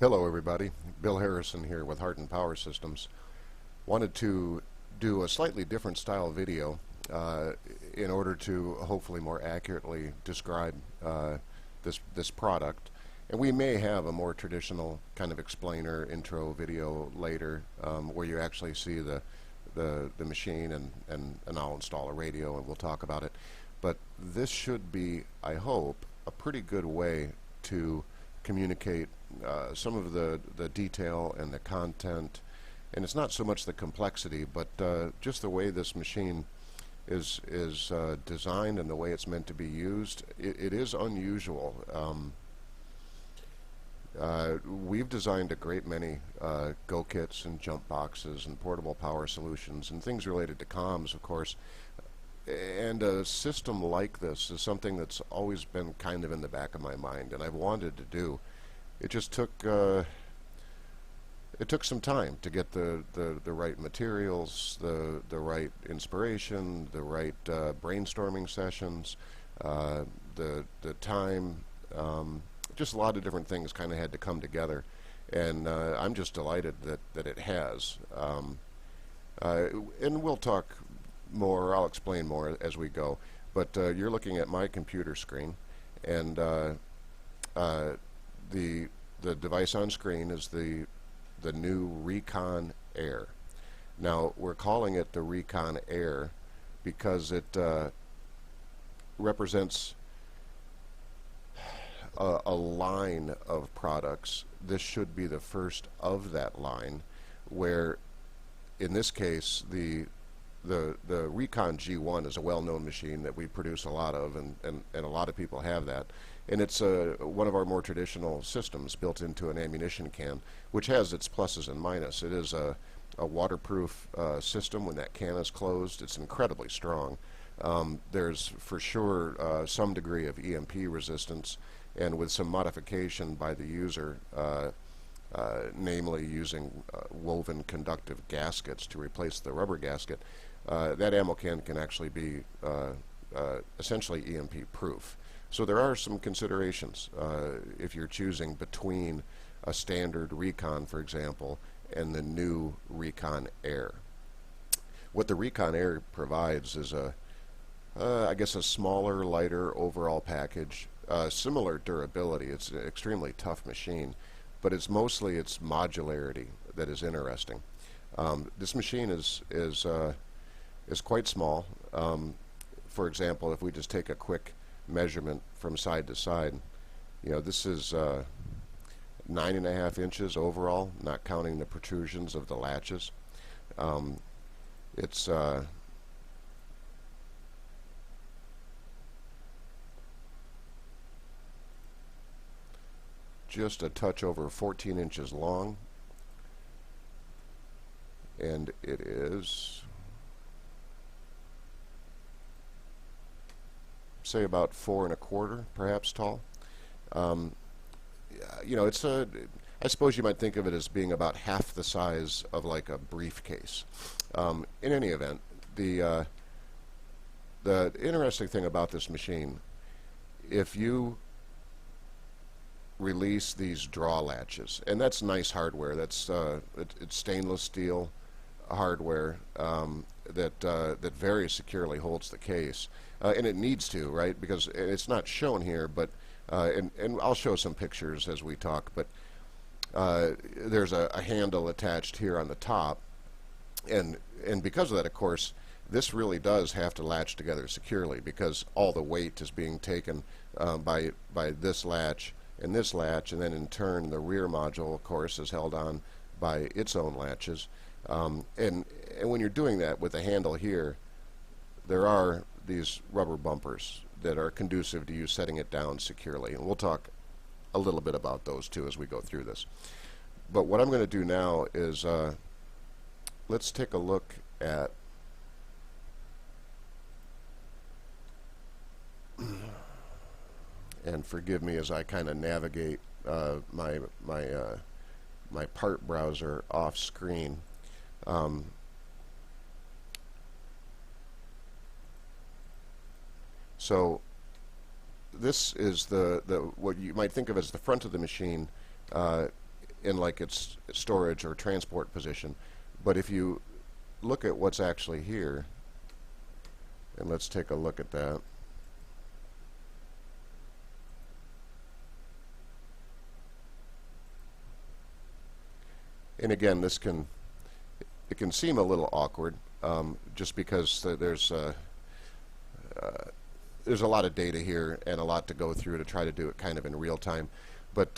Hello everybody, Bill Harrison here with Heart and Power Systems. Wanted to do a slightly different style video uh, in order to hopefully more accurately describe this product. And we may have a more traditional kind of explainer intro video later where you actually see the machine and I'll install a radio and we'll talk about it. But this should be, I hope, a pretty good way to communicate some of the detail and the content. And it's not so much the complexity, but just the way this machine is designed and the way it's meant to be used. It is unusual. We've designed a great many go kits and jump boxes and portable power solutions and things related to comms, of course. And a system like this is something that's always been kind of in the back of my mind, and I've wanted to do. It just took some time to get the right materials, the right inspiration, the right brainstorming sessions, the time. Just a lot of different things kind of had to come together, and I'm just delighted that it has. And we'll talk more. I'll explain more as we go. But you're looking at my computer screen, and the device on screen is the new Recon Air. Now we're calling it the Recon Air because it represents a line of products. This should be the first of that line, where in this case the Recon G1 is a well-known machine that we produce a lot of, and a lot of people have that. And it's one of our more traditional systems built into an ammunition can, which has its pluses and minuses. It is a waterproof system. When that can is closed, it's incredibly strong. There's for sure some degree of EMP resistance, and with some modification by the user, namely using woven conductive gaskets to replace the rubber gasket, that ammo can actually be essentially EMP proof. So there are some considerations if you're choosing between a standard Recon, for example, and the new Recon Air. What the Recon Air provides is I guess a smaller, lighter overall package, similar durability. It's an extremely tough machine, but it's mostly its modularity that is interesting. This machine is quite small. For example, if we just take a quick measurement from side to side, this is 9.5 inches overall, not counting the protrusions of the latches. It's just a touch over 14 inches long, and it is, say, about 4.25, perhaps, tall. It's I suppose you might think of it as being about half the size of like a briefcase. In any event, the interesting thing about this machine, if you release these draw latches, and that's nice hardware. That's it's stainless steel hardware that very securely holds the case, and it needs to, right? Because it's not shown here, but and I'll show some pictures as we talk. But there's a handle attached here on the top, and because of that, of course, this really does have to latch together securely because all the weight is being taken by this latch and this latch, and then in turn the rear module, of course, is held on by its own latches. And when you're doing that with the handle here, there are these rubber bumpers that are conducive to you setting it down securely, and we'll talk a little bit about those too as we go through this. But what I'm going to do now is let's take a look at and forgive me as I kind of navigate my part browser off screen. So this is the what you might think of as the front of the machine. in like its storage or transport position. But if you look at what's actually here, and let's take a look at that. And again, it can seem a little awkward, just because there's a lot of data here and a lot to go through to try to do it kind of in real time. But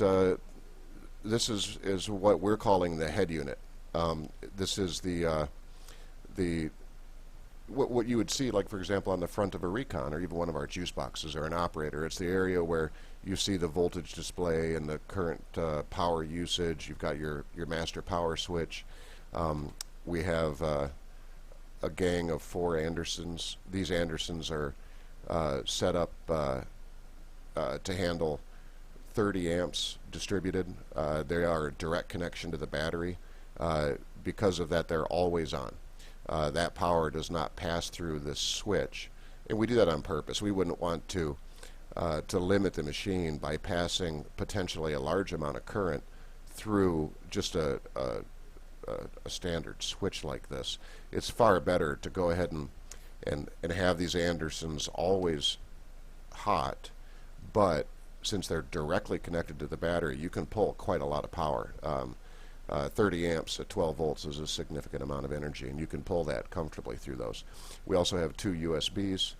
this is what we're calling the head unit. This is what you would see, like for example, on the front of a Recon or even one of our juice boxes or an operator. It's the area where you see the voltage display and the current power usage. You've got your master power switch. We have a gang of 4 Andersons. These Andersons are set up to handle 30 amps distributed. They are a direct connection to the battery. Because of that, they're always on. That power does not pass through this switch, and we do that on purpose. We wouldn't want to limit the machine by passing potentially a large amount of current through just a standard switch like this. It's far better to go ahead and have these Andersons always hot, but since they're directly connected to the battery, you can pull quite a lot of power. 30 amps at 12 volts is a significant amount of energy, and you can pull that comfortably through those. We also have 2 USBs,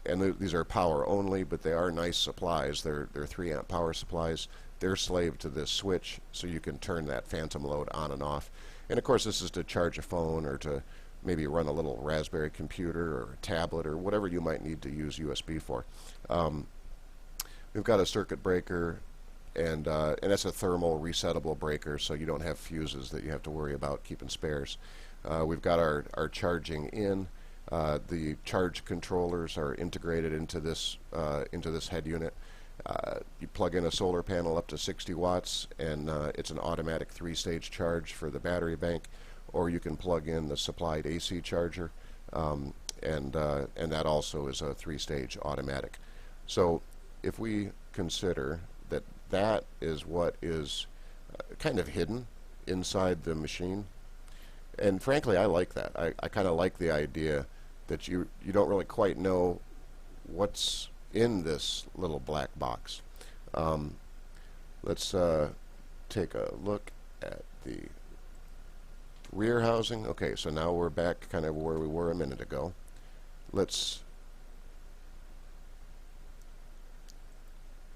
and these are power only, but they are nice supplies. They're 3 amp power supplies. They're slave to this switch, so you can turn that phantom load on and off. And of course, this is to charge a phone or to maybe run a little Raspberry computer or a tablet or whatever you might need to use USB for. We've got a circuit breaker, and that's a thermal resettable breaker, so you don't have fuses that you have to worry about keeping spares. We've got our charging in. The charge controllers are integrated into this head unit. You plug in a solar panel up to 60 watts, and it's an automatic 3-stage charge for the battery bank, or you can plug in the supplied AC charger, and that also is a 3-stage automatic. So if we consider that is what is kind of hidden inside the machine, and frankly I like that. I kind of like the idea that you don't really quite know what's in this little black box. Let's take a look at the rear housing. Okay, so now we're back kind of where we were a minute ago. Let's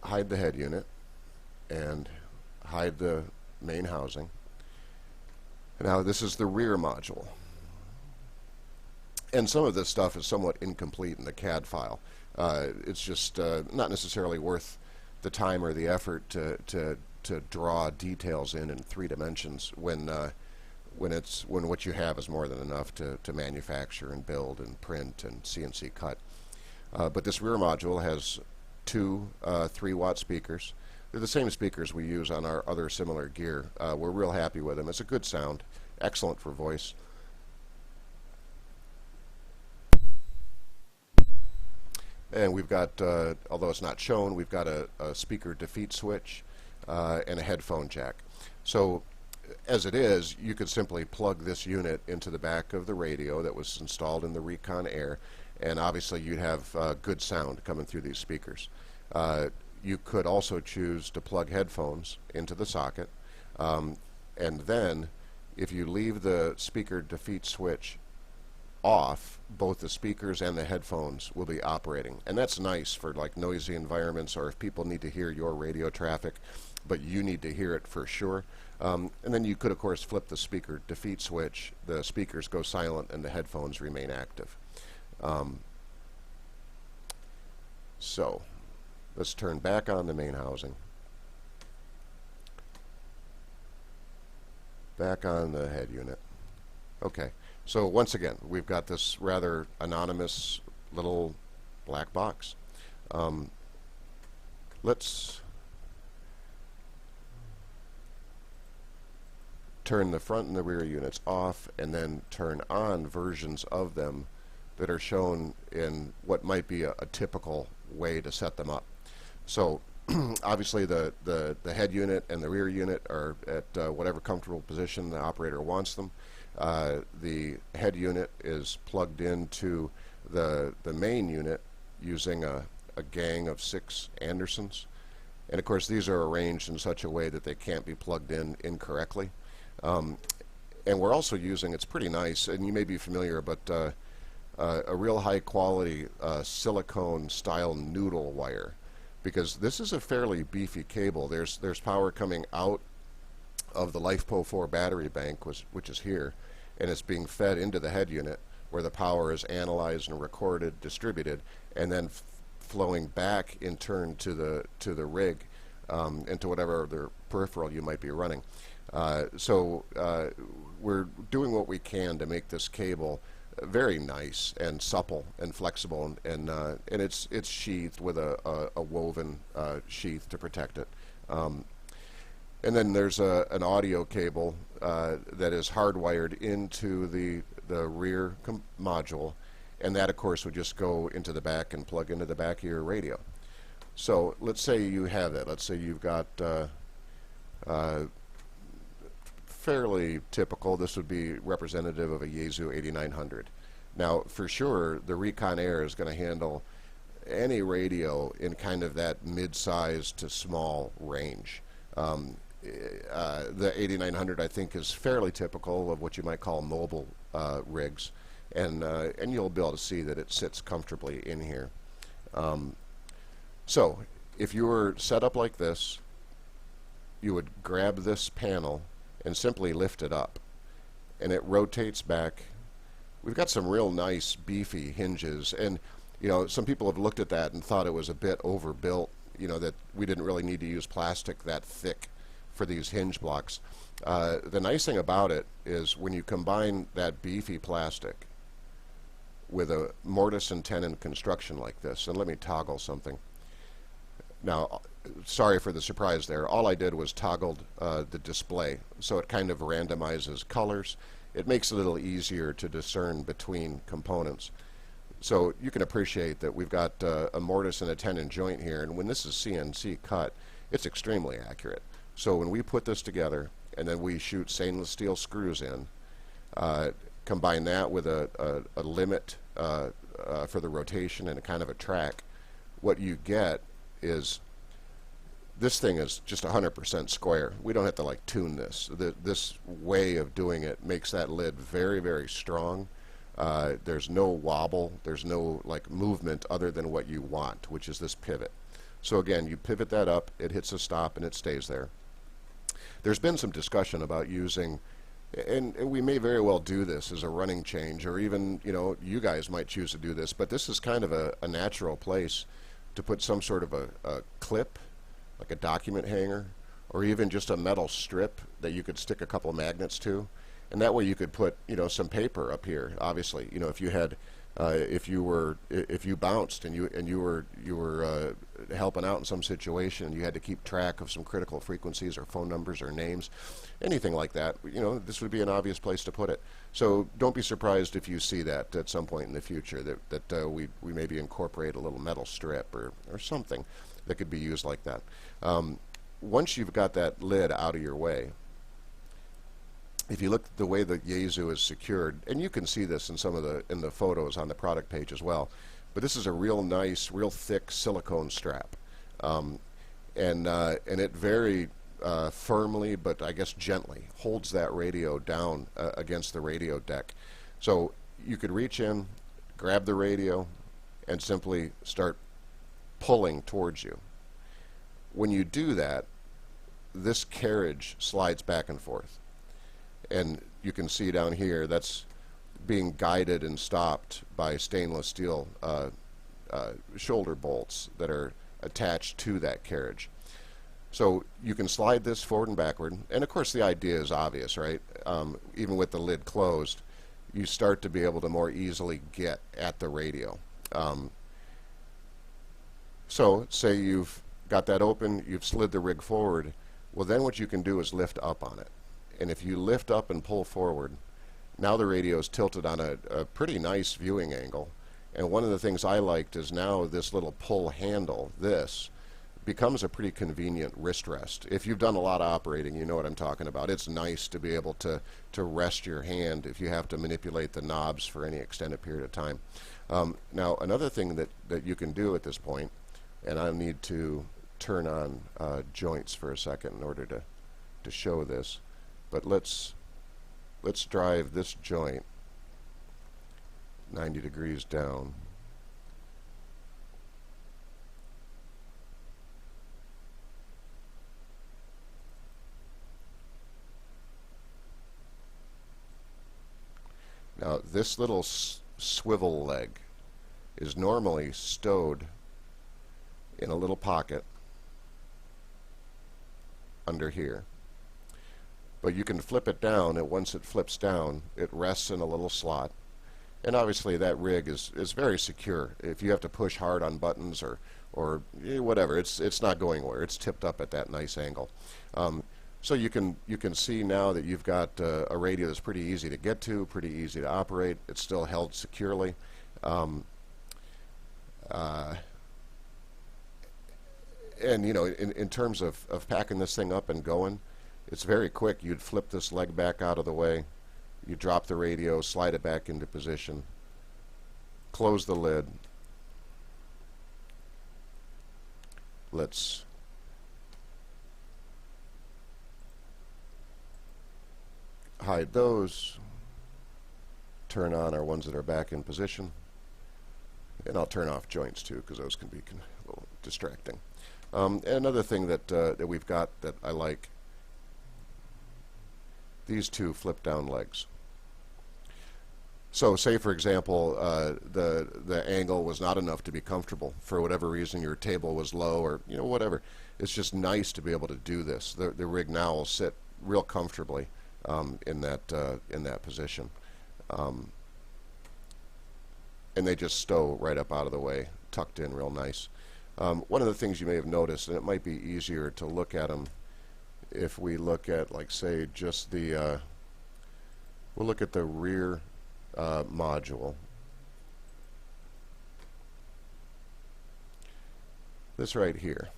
hide the head unit and hide the main housing. Now this is the rear module, and some of this stuff is somewhat incomplete in the CAD file. It's just not necessarily worth the time or the effort to draw details in 3 dimensions when what you have is more than enough to manufacture and build and print and CNC cut. But this rear module has 2 3-watt speakers. They're the same speakers we use on our other similar gear. We're real happy with them. It's a good sound, excellent for voice. And we've got, although it's not shown, we've got a speaker defeat switch and a headphone jack. So as it is, you could simply plug this unit into the back of the radio that was installed in the Recon Air, and obviously you'd have good sound coming through these speakers. You could also choose to plug headphones into the socket, and then if you leave the speaker defeat switch off, both the speakers and the headphones will be operating, and that's nice for like noisy environments, or if people need to hear your radio traffic but you need to hear it for sure. And then you could of course flip the speaker defeat switch, the speakers go silent and the headphones remain active. So let's turn back on the main housing, back on the head unit. Okay, so once again we've got this rather anonymous little black box. Let's turn the front and the rear units off and then turn on versions of them that are shown in what might be a typical way to set them up. So Obviously, the head unit and the rear unit are at whatever comfortable position the operator wants them. The head unit is plugged into the main unit using a gang of 6 Andersons. And of course, these are arranged in such a way that they can't be plugged in incorrectly. And we're also using, it's pretty nice, and you may be familiar, but a real high quality silicone style noodle wire, because this is a fairly beefy cable. There's power coming out of the LiFePO 4 battery bank, which is here, and it's being fed into the head unit where the power is analyzed and recorded, distributed, and then flowing back in turn to the rig, into whatever other peripheral you might be running. So we're doing what we can to make this cable very nice and supple and flexible, and it's sheathed with a woven sheath to protect it. And then there's an audio cable that is hardwired into the rear module, and that of course would just go into the back and plug into the back of your radio. So let's say you have that. Let's say you've got fairly typical, this would be representative of a Yaesu 8900. Now for sure the Recon Air is going to handle any radio in kind of that mid-size to small range. The 8900 I think is fairly typical of what you might call mobile rigs, and you'll be able to see that it sits comfortably in here. So if you were set up like this, you would grab this panel and simply lift it up, and it rotates back. We've got some real nice beefy hinges, and you know, some people have looked at that and thought it was a bit overbuilt, you know, that we didn't really need to use plastic that thick for these hinge blocks. The nice thing about it is when you combine that beefy plastic with a mortise and tenon construction like this, and let me toggle something. Now, sorry for the surprise there. All I did was toggled the display, so it kind of randomizes colors. It makes it a little easier to discern between components. So you can appreciate that we've got a mortise and a tenon joint here, and when this is CNC cut, it's extremely accurate. So when we put this together, and then we shoot stainless steel screws in, combine that with a limit for the rotation and a kind of a track, what you get is this thing is just 100% square. We don't have to like tune this. This way of doing it makes that lid very, very strong. There's no wobble, there's no like movement other than what you want, which is this pivot. So again, you pivot that up, it hits a stop, and it stays there. There's been some discussion about using, and we may very well do this as a running change, or even, you know, you guys might choose to do this, but this is kind of a natural place to put some sort of a clip, like a document hanger, or even just a metal strip that you could stick a couple magnets to, and that way you could put, you know, some paper up here. Obviously, you know, if you had, if you bounced and you were helping out in some situation, and you had to keep track of some critical frequencies or phone numbers or names, anything like that, you know, this would be an obvious place to put it. So don't be surprised if you see that at some point in the future, that we maybe incorporate a little metal strip or something that could be used like that. Once you've got that lid out of your way, if you look at the way the Yaesu is secured, and you can see this in some of the photos on the product page as well, but this is a real nice, real thick silicone strap, and it very firmly, but I guess gently, holds that radio down against the radio deck. So you could reach in, grab the radio, and simply start pulling towards you. When you do that, this carriage slides back and forth. And you can see down here that's being guided and stopped by stainless steel shoulder bolts that are attached to that carriage. So you can slide this forward and backward, and of course the idea is obvious, right? Even with the lid closed, you start to be able to more easily get at the radio. So say you've got that open, you've slid the rig forward, well then what you can do is lift up on it. And if you lift up and pull forward, now the radio is tilted on a pretty nice viewing angle. And one of the things I liked is now this little pull handle, this becomes a pretty convenient wrist rest. If you've done a lot of operating, you know what I'm talking about. It's nice to be able to rest your hand if you have to manipulate the knobs for any extended period of time. Now, another thing that you can do at this point, and I need to turn on joints for a second in order to show this, but let's drive this joint 90 degrees down. Now, this little swivel leg is normally stowed in a little pocket under here. But you can flip it down, and once it flips down, it rests in a little slot. And obviously that rig is very secure. If you have to push hard on buttons or whatever, it's not going anywhere. It's tipped up at that nice angle. So you can see now that you've got a radio that's pretty easy to get to, pretty easy to operate. It's still held securely. And you know, in terms of packing this thing up and going, it's very quick. You'd flip this leg back out of the way, you drop the radio, slide it back into position, close the lid. Let's hide those, turn on our ones that are back in position, and I'll turn off joints too because those can be a little distracting. And another thing that we've got that I like, these two flip down legs. So say for example the angle was not enough to be comfortable for whatever reason, your table was low or whatever. It's just nice to be able to do this. The rig now will sit real comfortably in that position, and they just stow right up out of the way, tucked in real nice. One of the things you may have noticed, and it might be easier to look at them if we look at, like, say, just the we'll look at the rear module. This right here.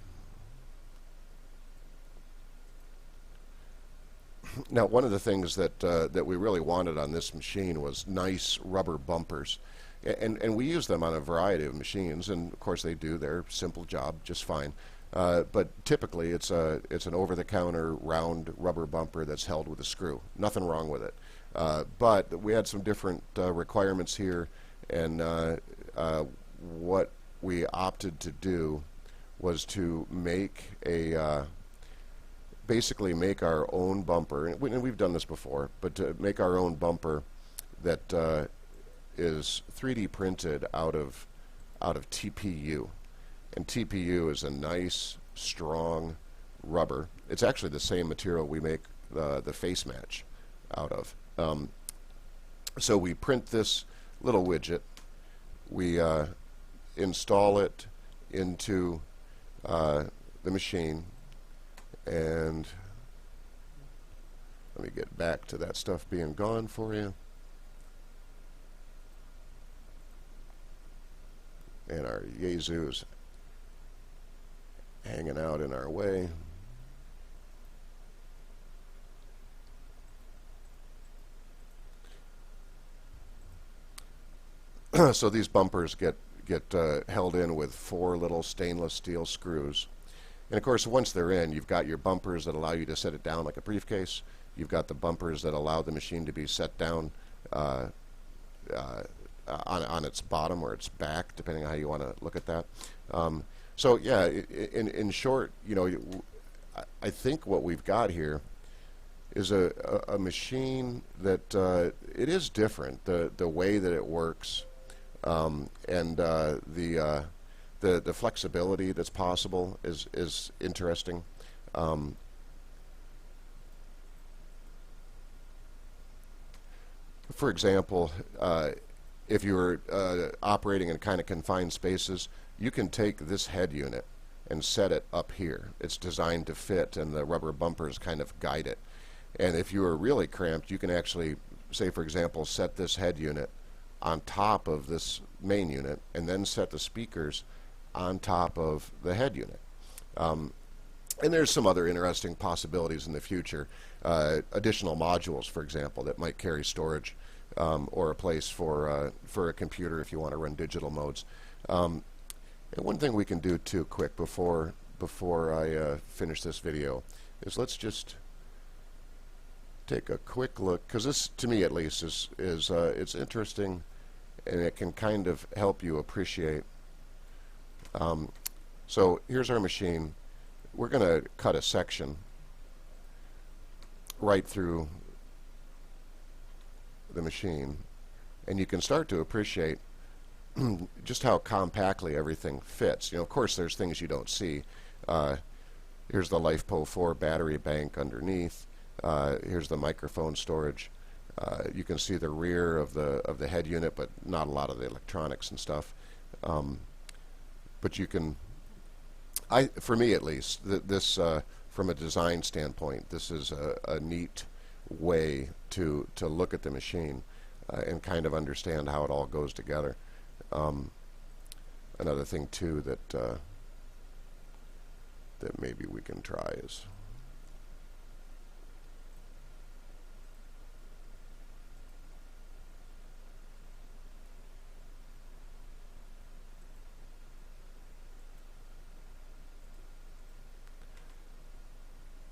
Now, one of the things that we really wanted on this machine was nice rubber bumpers, and we use them on a variety of machines, and of course they do their simple job just fine. But typically it's an over-the-counter round rubber bumper that's held with a screw. Nothing wrong with it. But we had some different requirements here, and what we opted to do was to make a basically make our own bumper, and we've done this before, but to make our own bumper that is 3D printed out of TPU. And TPU is a nice, strong rubber. It's actually the same material we make the face match out of. So we print this little widget, we install it into the machine, and let me get back to that stuff being gone for you. And our Yezu's hanging out in our way. So these bumpers get held in with 4 little stainless steel screws. And of course, once they're in, you've got your bumpers that allow you to set it down like a briefcase. You've got the bumpers that allow the machine to be set down on its bottom or its back, depending on how you want to look at that. So yeah, in short, I think what we've got here is a machine that it is different, the way that it works, and the flexibility that's possible is interesting. For example, if you were operating in kind of confined spaces, you can take this head unit and set it up here. It's designed to fit, and the rubber bumpers kind of guide it. And if you were really cramped, you can actually, say for example, set this head unit on top of this main unit, and then set the speakers on top of the head unit. And there's some other interesting possibilities in the future. Additional modules, for example, that might carry storage, or a place for a computer if you want to run digital modes. And one thing we can do too, quick before I finish this video, is let's just take a quick look, because this, to me at least, is it's interesting, and it can kind of help you appreciate. So here's our machine. We're going to cut a section right through the machine, and you can start to appreciate just how compactly everything fits. You know, of course, there's things you don't see. Here's the LifePo 4 battery bank underneath. Here's the microphone storage. You can see the rear of the head unit, but not a lot of the electronics and stuff. But you can, for me at least, this from a design standpoint, this is a neat way to look at the machine and kind of understand how it all goes together. Another thing too that maybe we can try is,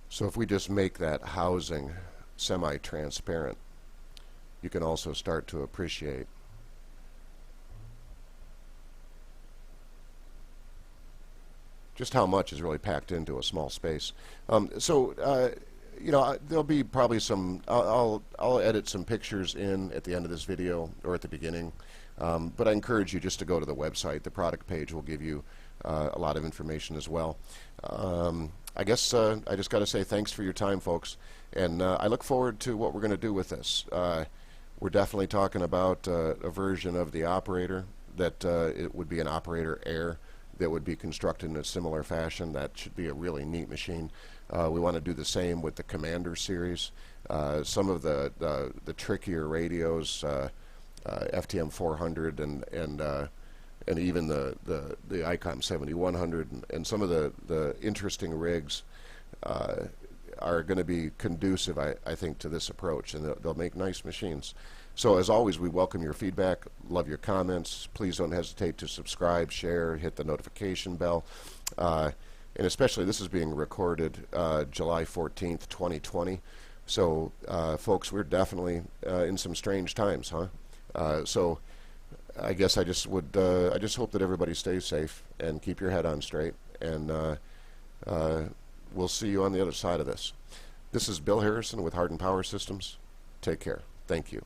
so if we just make that housing semi-transparent, you can also start to appreciate just how much is really packed into a small space. You know, there'll be probably some, I'll edit some pictures in at the end of this video or at the beginning, but I encourage you just to go to the website. The product page will give you a lot of information as well. I guess I just got to say thanks for your time, folks, and I look forward to what we're going to do with this. We're definitely talking about a version of the operator that it would be an Operator Air that would be constructed in a similar fashion. That should be a really neat machine. We want to do the same with the Commander series. Some of the trickier radios, FTM 400 and even the ICOM 7100 and some of the interesting rigs are going to be conducive, I think, to this approach, and they'll make nice machines. So as always, we welcome your feedback, love your comments. Please don't hesitate to subscribe, share, hit the notification bell. And especially, this is being recorded July 14th, 2020. So folks, we're definitely in some strange times, huh? So I guess I just hope that everybody stays safe and keep your head on straight, and we'll see you on the other side of this. This is Bill Harrison with Harden Power Systems. Take care. Thank you.